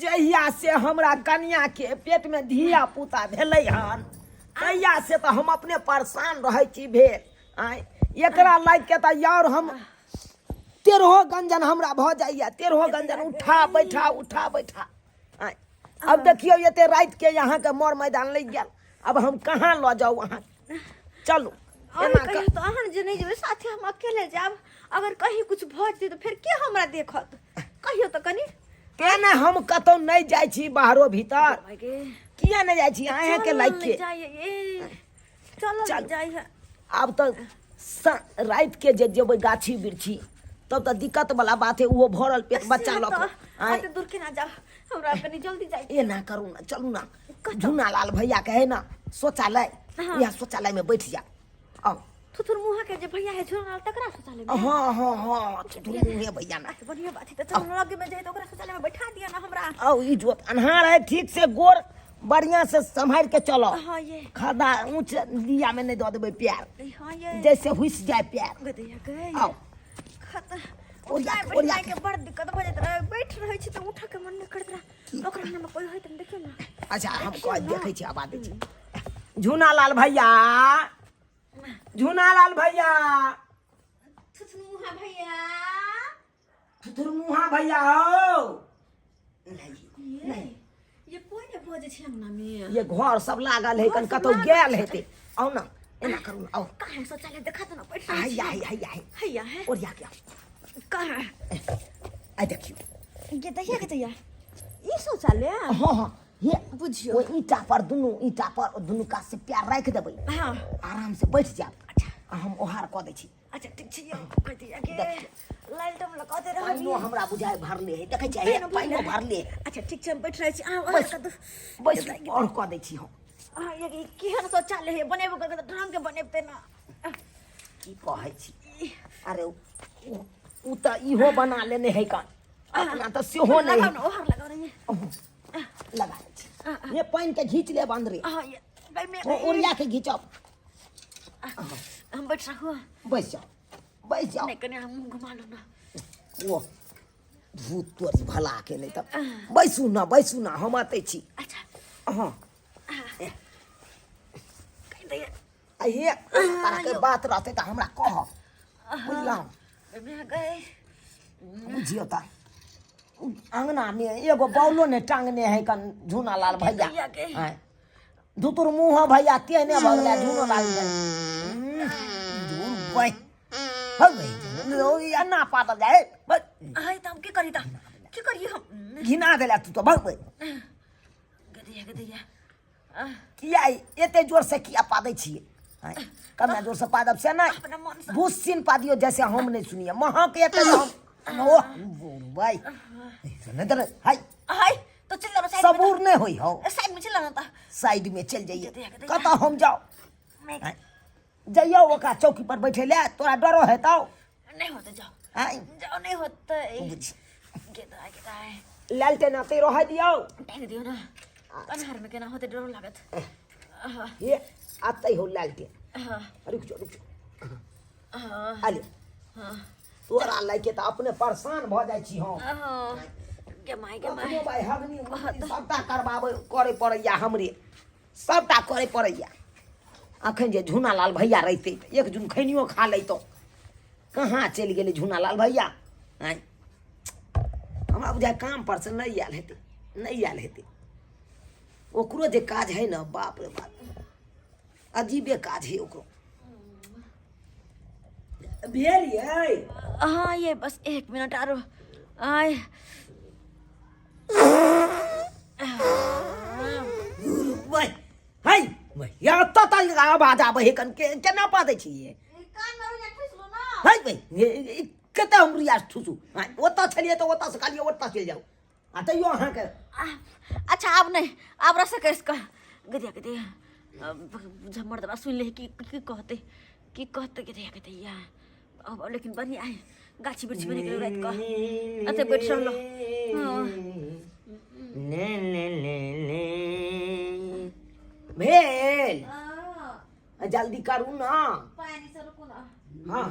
जहिया से हमरा कन्या के पेट में धिया पुता भेलै हन तहिया से तो हम अपने परेशान रहे छी भेल आय एकरा लाग के तो यार हम 13 गंजन हमरा भ जाइए 13 गंजन उठा बैठा आय अब देखियो एते रात के यहाँ के मोर मैदान लग गया अब हम कहाँ ल जाऊ अहाँ चलू कहीं तो अहन जे नहीं जेबे साथे हम अकेले जाब अगर कहीं कुछ भ जेते तो फिर के हमरा देखत कहियो तो कनी केना हम कतौ नहीं जाय छी बाहरो भीतर किया नहीं जाय छी अहाँ के लाग के चल जाई है अब तो रात के जे जेबै गाछी बिरछी तब तो दिक्कत वाला बात है वो भरल पेट बच्चा लोग आते दूर के ना जा हमरा कनी जल्दी जाई ए ना करू ना चलू ना झूना लाल भैया कहे ना शौचालय या शौचालय में बैठ जा आओ थुथुर मुहा के जे भैया है झूना लाल तकरा शौचालय में हां थुथुर मुहे भैया ना बढ़िया बात है तो चल लगे में जाई तो ओकरा शौचालय में बैठा दिया ना हमरा आओ ई जोत अन्हार है ठीक से गोर बढ़िया से संभाल के चलो हां ये खदा ऊंच दिया में नहीं दो देबे प्यार हां ये जैसे हुस जाए प्यार गदिया गए आओ खत ओरिया के बड़ दिक्कत हो जात रहे बैठ रहे छी तो उठा के मन न करत रहा ओकरा में कोई होय त देखियो ना अच्छा हम कह देखे छी आवाज दे छी झूना लाल भैया थुथुमुहा भैया थुथुमुहा भैया हो नहीं ये कोई ने भोजे छी अंगना में ये घर सब लागल है कन कतो गेल हेते आओ ना एना करू ना आओ कहां शौचालय देखा तो ना बैठ हैया है ओरिया के कहां आ देखियो ये देखिए के तैयार ई शौचालय हां ये बुझियो वो ईटा पर दुनु का से प्यार रख देबै हां आराम से बैठ जा अच्छा हम ओहार क दै छी अच्छा ठीक छै कह दिया के लाइट हम लगा दे रहा पाइनो हमरा बुझाय भरले है देखै छै हे पाइनो भरले अच्छा ठीक छै हम बैठ रहे छी बस और क दै छी हम हां ये केहन शौचालय है बनेबो कर ढंग के बनेबते ना की कहै छी अरे उ त इहो बना लेने है कान अपना त सेहो नहीं लगाओ ना ओहर लगाओ रे लगा छी ये पानी के खींच ले बंद रे हां ये भाई मैं ओरिया के खींचब हम बैठ रहो बैठ जाओ नहीं कने हम घुमा लो ना वो भूत तोरी भला के नहीं तब बैसू ना हम आते छी अच्छा हां कह दे आइए तारा के बात रहते त हमरा कह बुझला मैं गए बुझियो ता अंगना में एगो बौलो ने टांगने है कन झूना लाल भैया हां धुतुर मुंह भैया तेने भगला झूना लाल दूर भाई हवे लो या ना पाता जाए हाय तब की करी हम घिना देला तू तो भाग गदिया किया एते जोर से किया पादै छिए कम जोर से पादब से ना भूसिन पादियो जैसे हम नहीं सुनिए महा के एते हम ओ भाई नदर हाय तो चल लो साइड सबूर नहीं होई हो साइड में चल ना साइड में चल जाइए कता हम जाओ जाइयो ओका चौकी पर बैठे ले तोरा डरो है तो नहीं होते जाओ नहीं होते गेदा है लालटेन आते रह दियो टेक दियो ना अन्हार में केना होते डर लागत ये आते हो लालटेन हां रुक जाओ आले तोरा लाइके त अपने परेशान भ जाय छी हम के माय भाई हगनी सबटा करबाबे करे पड़ैया हमरे सबटा करे पड़ैया अखन जे झूना लाल भैया रहते एक जून खैनियो खा लेतो कहाँ चल गेले झूना लाल भैया हैं हमरा बुझाय काम पर से नहीं आयल हेते ओकरो जे काज है ना बाप रे बाप अजीबे काज है ओकरो भेलिए हां ये बस 1 मिनट आरो आय भाई हाय या त आवाज आबे है कन के केना पादै छी ये कान में या ठुसलो ना हाय भाई कते हम रियाज ठुसू ओता छलिए तो ओता से खाली ओता चल जाओ आ त यो अहाँ के अच्छा अब नहीं अब रस के इसका गदिया झमर दबा सुन ले की कहते गदिया अब लेकिन बढ़िया है गाछी बिरछी बने के रात का अते बैठ रहलो ले भेल जल्दी करू ना पानी से रुको ना हां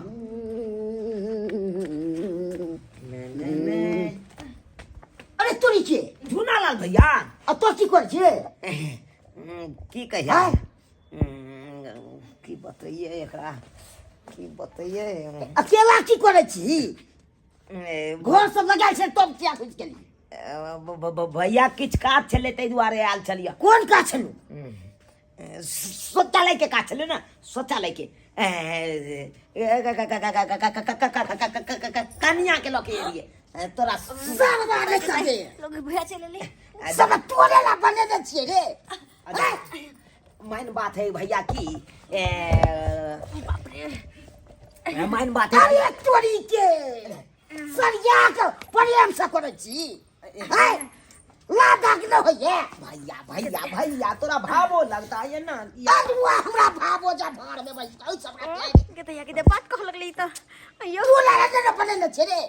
अरे तोरी के झूना झुनालाल भैया तो की कर छिए की कहिया की बतैये एकरा की बतैये अकेला की करे छी घर सब लगा छै तब क्या कुछ के लिए भैया किछ काज छलै ताहि दुआरे आयल छलियै कोन का छलू शौचालय के काज छलै ना शौचालय के कनिया के लके एलियै तोरा सब बारे करे लोग भैया चले ले सब तोरे ला बने दे छिए रे मेन बात है भैया की बाप रे मेन बात है अरे तोरी के सरिया के प्रेम से करे छी ला दाग न होइए भैया भैया भैया तोरा भावो लगता है ना अरुआ हमरा भावो जा भार में बैठ के सब के बात कह लगले त अयो तू ला न बने न छे रे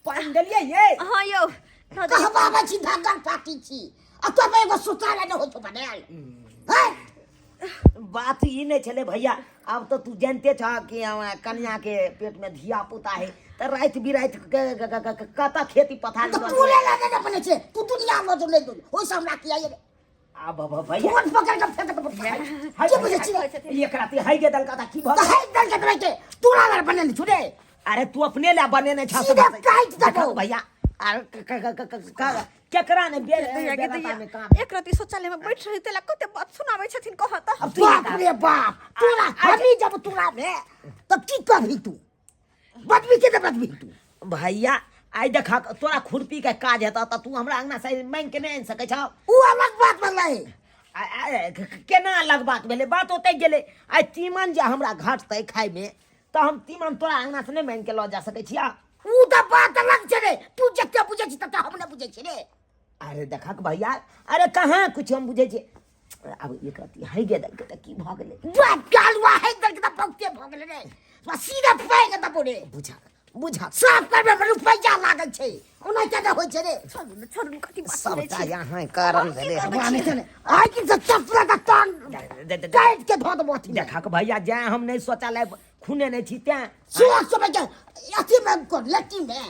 पानी डलिए ये हां यो कहबा में छी धागन पाटी छी आ तो में एगो सुताला न हो तो बनाल है बात ही नहीं चले भैया अब तो तू जानते था कि कन्या के पेट में धिया पुता है तो रात बिरात कता खेती पथार तो तू ले ला न बने छे तू दुनिया में जो ले दो ओइ सब ना किया ये अब भैया फोन पकड़ के फेंक दे के बुझे छी एक रात है के दल का था की तो भग है दल के तरह के तू ला बने न छुड़े अरे तू अपने ला बने नहीं छा सीधा काट दबो भैया अरे केकरा ने बेटा में काम एक राती शौचालय में बैठ रही तेला कते बात सुनावे छथिन कहत बाप रे बाप तोरा हमी जब तोरा में तो की करही तू बदबी के बदबी तू भैया आई देखा तोरा खुरपी के काज हेता त तू हमरा अंगना से मांग के नहीं आन सकै छ उ अलग बात बनलै केना अलग बात भेले बात होते गेले आई तीमन जे हमरा घटतै खाय में तो हम तीमन तोरा अंगना से नहीं मांग के ल जा सकै छिया उ त बात अलग छे रे तू जते बुझे छी त हम न बुझे छी रे अरे देखा भैया अरे कहाँ कुछ हम बुझे छी अब एक राती है गे दल के त की भ गेले बात गालवा है दल के त भक्ते भ गेले रे बस सीधा पाए के त बोले बुझा बुझा साफ करबे में रुपया लागल छे ओना के होय छे रे छोड़ कथि बात सबटा यहाँ कारण भेले माने छे आई की चपला का तान काट के धो दबो देखा भैया जे हम नहीं शौचालय खूने नहीं छी त्या सुआ सब के अथी में को लट्टी में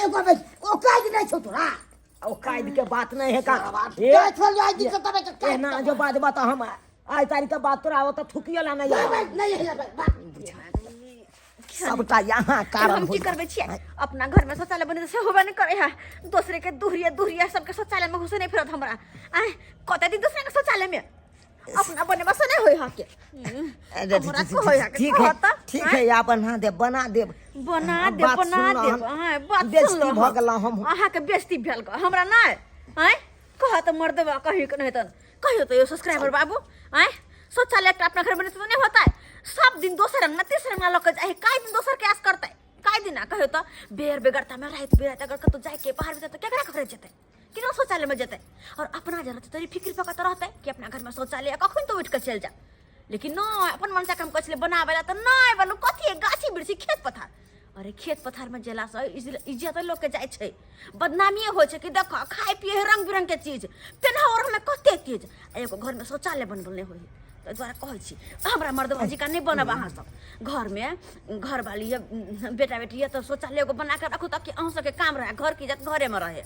एगो में ओ काज नहीं छो तोरा ओ कायद के बात नहीं है का ए चल आई की तबे के ए ना जो बात बता हम आज तारीख का बात तोरा होता थुकियला नहीं नहीं है सबटा यहाँ कारण हम की करबे छी अपना घर में शौचालय बने से होबे नहीं करे है दूसरे के दुहरिया सबके शौचालय में घुसे नहीं फिरत हमरा आए कते दिन दूसरे के शौचालय में अपना बने बस नहीं होई हा के ठीक है अपन हां दे बना दे बना दे हां बात बेइज्जती भ गेल हम आहा के बेइज्जती भेल हमरा नहीं हैं कह त मर देबा कहि के नहीं त कहियो तो यो सब्सक्राइबर बाबू हैं शौचालय अपना घर में तो नहीं होता है सब दिन दोसर अंगना तीसर अंगना लोग जाए काई दिन दोसर के आस करता है काई दिन कहियो तो बेर बेगरता में रात बिरात अगर कतो जाए के बाहर भी तो केकरा घर जते किनो शौचालय में जते और अपना जरूरत तरी फिक्र पकत रहता है कि अपना घर में शौचालय कखन तो उठ के चल जा लेकिन न अपन मन से काम कछले बनावेला तो नहीं बोलू कथी गाछी बिरछी खेत पथार अरे खेत पथार में जेला से इज्जत लोग के जाय छै बदनामी हो छै कि देखो खाए पिए रंग बिरंग के चीज पेनहावर में कते तेज एगो घर में शौचालय बनबल नहीं होई तो द्वारा कहै छी हमरा मर्द भाजी का नहीं बनब अहाँ सब घर में घर वाली बेटा बेटी है तो शौचालय को बना के रखू ताकि अहाँ सबके काम रहे घर की इज्जत घरे में रहे